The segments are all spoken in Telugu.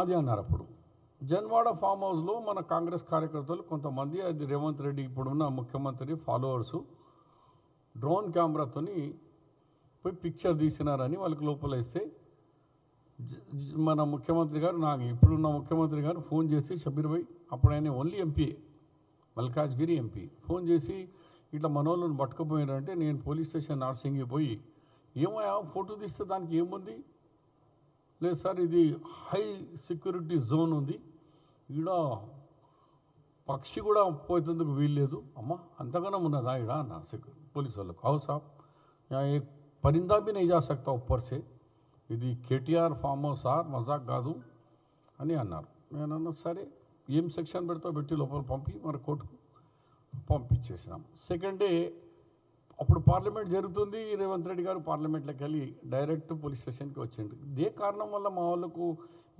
అది అన్నారు. అప్పుడు జన్వాడ ఫామ్ హౌస్లో మన కాంగ్రెస్ కార్యకర్తలు కొంతమంది, అది రేవంత్ రెడ్డి ఇప్పుడున్న ముఖ్యమంత్రి ఫాలోవర్సు డ్రోన్ కెమెరాతోని పోయి పిక్చర్ తీసినారని వాళ్ళకి లోపల ఇస్తే మన ముఖ్యమంత్రి గారు, నాకు ఇప్పుడున్న ముఖ్యమంత్రి గారు ఫోన్ చేసి, షబీర్ భాయ్, అప్పుడు ఆయన only MP, Malkajgiri MP, phone చేసి ఇట్లా మనోళ్ళని పట్టుకుపోయినారంటే నేను పోలీస్ స్టేషన్ నార్సింగి పోయి, ఏమయ్యా ఫోటో తీస్తే దానికి ఏముంది, లేదు సార్ ఇది హై సెక్యూరిటీ జోన్ ఉంది, ఈడ పక్షి కూడా పోయేందుకు వీల్లేదు. అమ్మ అంతగానం ఉన్నదా ఈడ అన్న పోలీసు వాళ్ళకు. అవు సాబ్ ఏ परिंदा भी नहीं जा सकता ऊपर से, ఇది కేటీఆర్ ఫామ్ హౌస్ సార్, మజాక్ కాదు అని అన్నారు. నేను అన్నా సరే ఏం సెక్షన్ పెడతావు పెట్టి లోపల పంపి మరి కోర్టుకు పంపించేసినాం. సెకండ్ డే అప్పుడు పార్లమెంట్ జరుగుతుంది, రేవంత్ రెడ్డి గారు పార్లమెంట్లోకి వెళ్ళి డైరెక్ట్ పోలీస్ స్టేషన్కి వచ్చిండు. ఇదే కారణం వల్ల మా వాళ్ళకు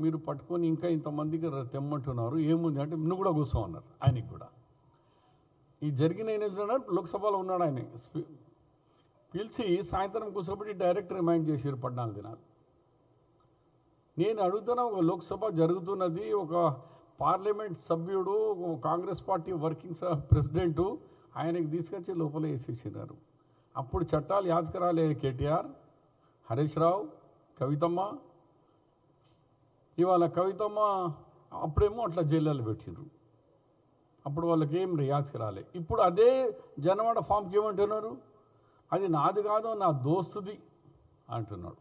మీరు పట్టుకొని ఇంకా ఇంతమందికి తెమ్మంటున్నారు, ఏముంది అంటే నువ్వు కూడా కూర్చో అన్నారు. ఆయనకి కూడా ఈ జరిగిన ఏం లోక్సభలో ఉన్నాడు, ఆయన పిలిచి సాయంత్రం కూర్చోబెట్టి డైరెక్ట్ రిమైండ్ చేశారు 14 దినాలు. నేను అడుగుతున్నా, ఒక లోక్సభ జరుగుతున్నది, ఒక పార్లమెంట్ సభ్యుడు, కాంగ్రెస్ పార్టీ వర్కింగ్ ప్రెసిడెంటు ఆయనకి తీసుకొచ్చి లోపల వేసేసినారు. అప్పుడు చట్టాలు యాదకరాలే కేటీఆర్, హరీష్ రావు, కవితమ్మ. ఇవాళ కవితమ్మ అప్పుడేమో అట్లా జైల్లో పెట్టిండ్రు, అప్పుడు వాళ్ళకి ఏం యాదకరాలే. ఇప్పుడు అదే జనవాడ ఫామ్కి ఏమంటున్నారు, అది నాది కాదు నా దోస్తుది అంటున్నాడు.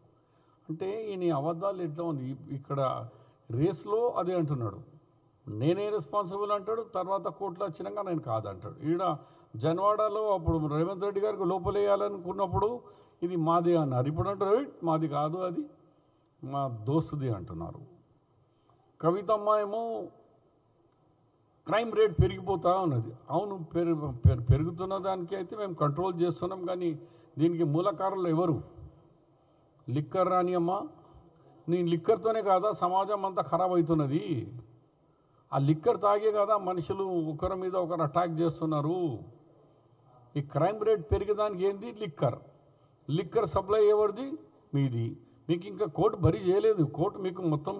అంటే ఈయన అబద్ధాలు ఎట్లా ఉంది, ఇక్కడ రేస్లో అదే అంటున్నాడు, నేనే రెస్పాన్సిబుల్ అంటాడు, తర్వాత కోర్టులో వచ్చినాక నేను కాదంటాడు. ఈడ జన్వాడలో అప్పుడు రేవంత్ రెడ్డి గారికి లోపలేయాలనుకున్నప్పుడు ఇది మాదే అన్నారు, ఇప్పుడు అంటారు మాది కాదు అది మా దోస్తుది అంటున్నారు. కవితమ్మ ఏమో క్రైమ్ రేట్ పెరిగిపోతూ ఉన్నది. అవును, పెరుగుతున్న దానికి అయితే మేము కంట్రోల్ చేస్తున్నాం, కానీ దీనికి మూలకారులు ఎవరు? లిక్కర్ రానియమ్మ, నేను లిక్కర్తోనే కాదా సమాజం అంతా ఖరాబ్ అవుతున్నది, ఆ లిక్కర్ తాగే కదా మనుషులు ఒకరి మీద ఒకరు అటాక్ చేస్తున్నారు. ఈ క్రైమ్ రేట్ పెరిగేదానికి ఏంది? లిక్కర్ సప్లై ఎవరిది? మీది. మీకు ఇంకా కోర్టు బరీ చేయలేదు, కోర్టు మీకు మొత్తం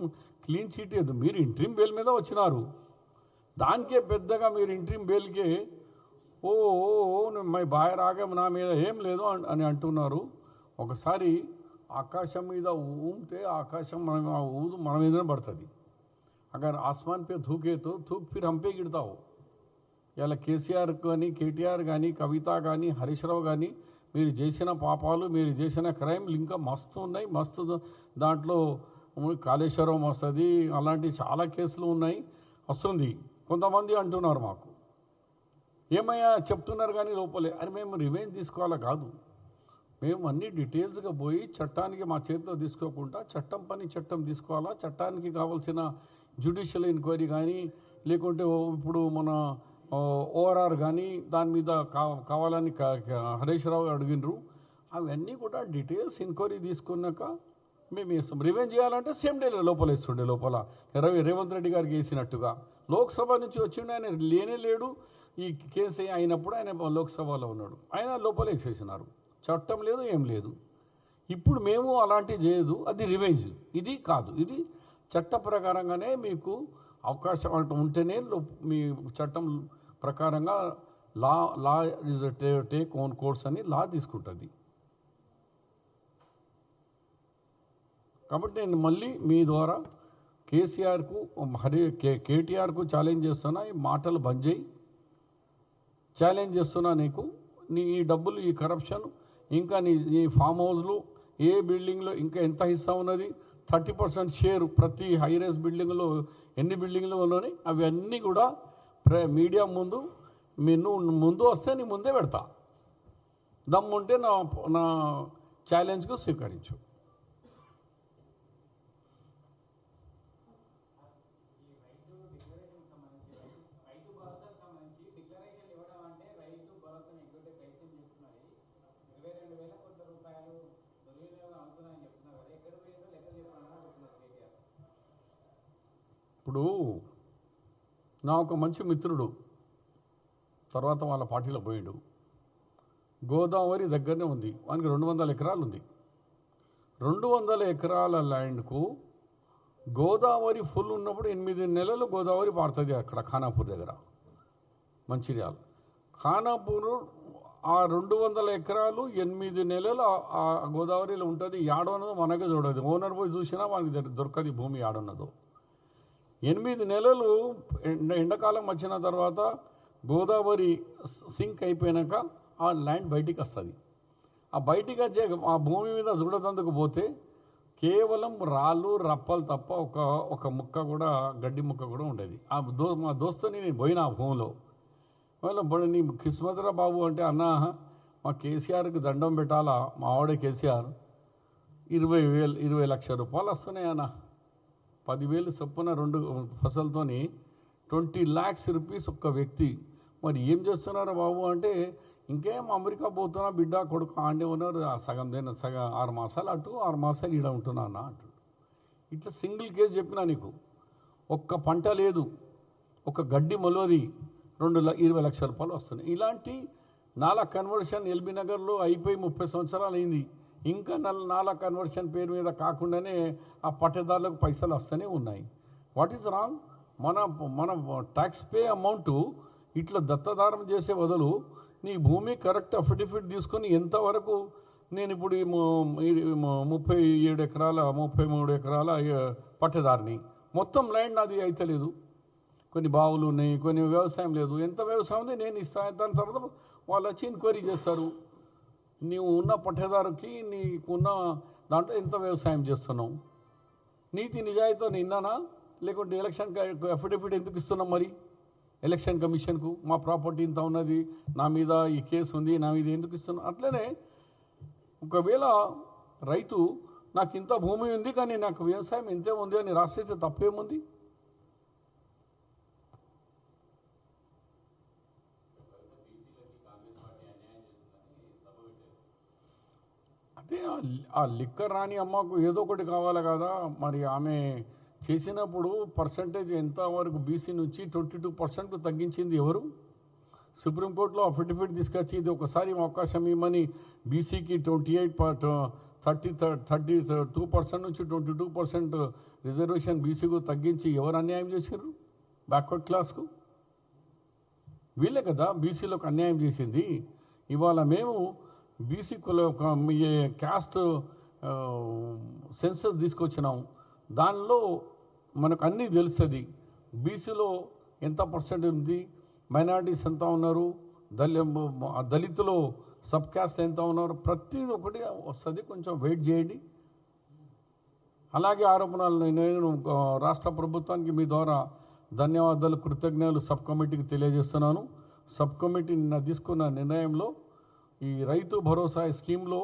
క్లీన్ చీట్ లేదు, మీరు ఇంట్రీమ్ బెయిల్ మీద వచ్చినారు. దానికే పెద్దగా మీరు ఇంట్రీమ్ బెయిల్కే ఓ మై బాయర్ ఆగే నా మీద ఏం లేదు అని అంటున్నారు. ఒకసారి ఆకాశం మీద ఊమితే ఆకాశం మన మీదనే పడుతుంది. అగర్ ఆస్మాన్ పే ధూకే తో ధూక్ ఫిర్ హంపే గిడతావు. ఇలా కేసీఆర్ కానీ, కేటీఆర్ కానీ, కవిత కానీ, హరీష్ రావు కానీ, మీరు చేసిన పాపాలు, మీరు చేసిన క్రైమ్లు ఇంకా మస్తు ఉన్నాయి. మస్తు దాంట్లో కాళేశ్వరం వస్తుంది, అలాంటి చాలా కేసులు ఉన్నాయి, వస్తుంది. కొంతమంది అంటున్నారు మాకు ఏమయ్యా చెప్తున్నారు కానీ లోపలే అని. మేము రివెంజ్ తీసుకోవాలా కాదు, మేము అన్ని డీటెయిల్స్గా పోయి చట్టానికి మా చేతిలో తీసుకోకుండా చట్టం పని చట్టం తీసుకోవాలా. చట్టానికి కావాల్సిన జ్యుడిషియల్ ఎంక్వైరీ కానీ, లేకుంటే ఇప్పుడు మన ఓఆర్ఆర్ కానీ దాని మీద కావాలని హరీష్ రావు అడిగినరు, అవన్నీ కూడా డీటెయిల్స్ ఎంక్వైరీ తీసుకున్నాక మేము వేస్తాం. రివెంజ్ చేయాలంటే సేమ్ డేలో లోపల వేస్తుండే, లోపల రేవంత్ రెడ్డి గారికి వేసినట్టుగా. లోక్సభ నుంచి వచ్చిండే ఆయన లేనే లేడు, ఈ కేసు అయినప్పుడు ఆయన లోక్సభలో ఉన్నాడు, ఆయన లోపల వేసేసినారు. చట్టం లేదు, ఏం లేదు. ఇప్పుడు మేము అలాంటివి చేయదు, అది రివెంజ్. ఇది కాదు, ఇది చట్ట ప్రకారంగానే మీకు అవకాశం అంటూ ఉంటేనే మీ చట్టం ప్రకారంగా law is take own course అని లా తీసుకుంటుంది. కాబట్టి నేను మళ్ళీ మీ ద్వారా కేసీఆర్కు కేటీఆర్కు ఛాలెంజ్ చేస్తున్నా, ఈ మాటలు బంద్ చేయి. ఛాలెంజ్ చేస్తున్నా నీకు, నీ ఈ డబ్బులు, ఈ కరప్షన్, ఇంకా నీ ఫామ్ హౌస్లు ఏ బిల్డింగ్లో ఇంకా ఎంత హిస్సా ఉన్నది, 30% షేర్ ప్రతి హై రైజ్ బిల్డింగ్లో ఎన్ని బిల్డింగ్లు ఉన్నాయి, అవి అన్నీ కూడా మీడియా ముందు ముందు వస్తే నీ ముందే పెడతా. దమ్ముంటే నా ఛాలెంజ్కు స్వీకరించు. ఇప్పుడు నా ఒక మంచి మిత్రుడు తర్వాత వాళ్ళ పార్టీలో పోయాడు, గోదావరి దగ్గరనే ఉంది, వానికి 200 ఎకరాలు ఉంది. 200 ఎకరాల ల్యాండ్కు గోదావరి ఫుల్ ఉన్నప్పుడు 8 నెలలు గోదావరి పారుతుంది అక్కడ ఖానాపూర్ దగ్గర మంచిర్యాల. ఖానాపూర్ ఆ 200 ఎకరాలు 8 నెలలు ఆ గోదావరిలో ఉంటుంది. యాడున్నదో మనకే చూడదు. ఓనర్ పోయి చూసినా మనకి దొరకది భూమి యాడున్నదో. 8 నెలలు ఎండాకాలం వచ్చిన తర్వాత గోదావరి సింక్ అయిపోయాక ఆ ల్యాండ్ బయటికి వస్తుంది. ఆ బయటికి వచ్చే ఆ భూమి మీద చూడదందుకు పోతే కేవలం రాళ్ళు రప్పలు తప్ప ఒక ముక్క కూడా గడ్డి ముక్క కూడా ఉండేది. మా దోస్తుని నేను పోయిన ఆ భూమిలో వాళ్ళ నీ కిస్మతరా బాబు అంటే అన్న మా కేసీఆర్కి దండం పెట్టాలా, మా ఆవిడ కేసీఆర్ 20 లక్షల రూపాయలు వస్తున్నాయి అన్న. 10,000 చొప్పున 2 ఫసల్తోని 20 lakhs రూపీస్ ఒక్క వ్యక్తి. మరి ఏం చేస్తున్నారా బాబు అంటే ఇంకేం అమెరికా పోతున్నా బిడ్డ కొడుకు ఆండే ఉన్నారు. సగం 6 మాసాలు అటు 6 మాసాలు ఈడ ఉంటున్నా అన్న అంటాడు. ఇట్లా సింగిల్ కేసు చెప్పినా నీకు. ఒక్క పంట లేదు, ఒక గడ్డి మొలవది, 20 లక్షల రూపాయలు వస్తున్నాయి. ఇలాంటి నాలా కన్వర్షన్ ఎల్బీ నగర్లో అయిపోయి 30 సంవత్సరాలు అయింది. ఇంకా నాలా కన్వర్షన్ పేరు మీద కాకుండానే ఆ పట్టేదారులకు పైసలు వస్తూనే ఉన్నాయి. What is wrong? మన ట్యాక్స్ పే అమౌంట్ ఇట్లా దత్తదారం చేసే బదులు నీ భూమి కరెక్ట్ అఫిడవిట్ తీసుకొని ఎంతవరకు నేను ఇప్పుడు 37 ఎకరాల 33 ఎకరాల పట్టేదారిని, మొత్తం ల్యాండ్ నాది అయితలేదు. కొన్ని బావులు ఉన్నాయి, కొన్ని వ్యవసాయం లేదు. ఎంత వ్యవసాయం ఉంది నేను ఇస్తాను. దాని తర్వాత వాళ్ళు వచ్చి ఎంక్వైరీ చేస్తారు. నీవు ఉన్న పట్టేదారుకి నీకున్న దాంట్లో ఎంత వ్యవసాయం చేస్తున్నావు, నీతి నిజాయితీతో నిన్నానా, లేకుంటే ఎలక్షన్ అఫిడవిట్ ఎందుకు ఇస్తున్నాం మరి ఎలక్షన్ కమిషన్కు? మా ప్రాపర్టీ ఇంత ఉన్నది, నా మీద ఈ కేసు ఉంది, నా మీద ఎందుకు ఇస్తున్నాం? అట్లనే ఒకవేళ రైతు నాకు ఇంత భూమి ఉంది కానీ నాకు వ్యవసాయం ఇంతే ఉంది అని రాసేస్తే తప్పేముంది? అదే ఆ లిక్కర్ రాని అమ్మకు ఏదో ఒకటి కావాలి కదా. మరి ఆమె చేసినప్పుడు పర్సంటేజ్ ఎంతవరకు బీసీ నుంచి 22% తగ్గించింది ఎవరు? సుప్రీంకోర్టులో అఫిడవిట్ తీసుకొచ్చి ఇది ఒకసారి అవకాశం ఇవ్వమని బీసీకి 32% నుంచి 22% రిజర్వేషన్ బీసీకు తగ్గించి ఎవరు అన్యాయం చేశారు? బ్యాక్వర్డ్ క్లాస్కు వీళ్ళే కదా బీసీలకు అన్యాయం చేసింది. ఇవాళ మేము బీసీ క్యాస్ట్ సెన్సస్ తీసుకొచ్చినాం. దానిలో మనకు అన్నీ తెలుస్తుంది. బీసీలో ఎంత పర్సెంట్ ఉంది, మైనారిటీస్ ఎంత ఉన్నారు, దళితులో సబ్ క్యాస్ట్ ఎంత ఉన్నారు, ప్రతి ఒక్కటి వస్తుంది. కొంచెం వెయిట్ చేయండి. అలాగే ఆరోపణలు నేను రాష్ట్ర ప్రభుత్వానికి మీ ద్వారా ధన్యవాదాలు, కృతజ్ఞతలు సబ్ కమిటీకి తెలియజేస్తున్నాను. సబ్ కమిటీ నిన్న తీసుకున్న నిర్ణయంలో ఈ రైతు భరోసా స్కీమ్లో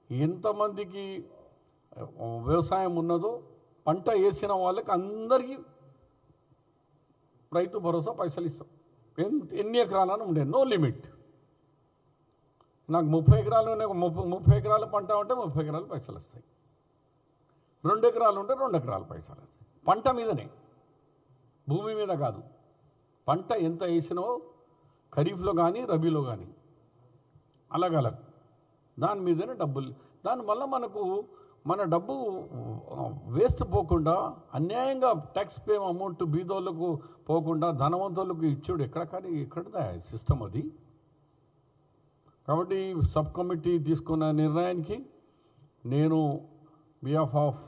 ఎంతమందికి వ్యవసాయం ఉన్నదో పంట వేసిన వాళ్ళకి అందరికీ రైతు భరోసా పైసలు ఇస్తాం. ఎన్ని ఎకరాలను ఉండే నో లిమిట్. నాకు 30 ఎకరాలు 30 ఎకరాల పంట ఉంటే 30 ఎకరాలు పైసలు వస్తాయి. 2 ఎకరాలు ఉంటే 2 ఎకరాల పైసలు వస్తాయి. పంట మీదనే, భూమి మీద కాదు. పంట ఎంత వేసినో ఖరీఫ్లో కానీ రబీలో కానీ అలగలగ్ దాని మీదనే డబ్బులు. దానివల్ల మన డబ్బు వేస్ట్ పోకుండా, అన్యాయంగా ట్యాక్స్ పే అమౌంట్ బీదోళ్ళకు పోకుండా ధనవంతులకు ఇచ్చుడు ఎక్కడదా సిస్టమ్ అది. కాబట్టి సబ్ కమిటీ తీసుకున్న నిర్ణయానికి నేను బిహాఫ్ ఆఫ్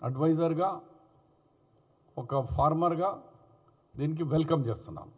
అడ్వైజర్గా, ఒక ఫార్మర్గా దీనికి వెల్కమ్ చేస్తున్నాను.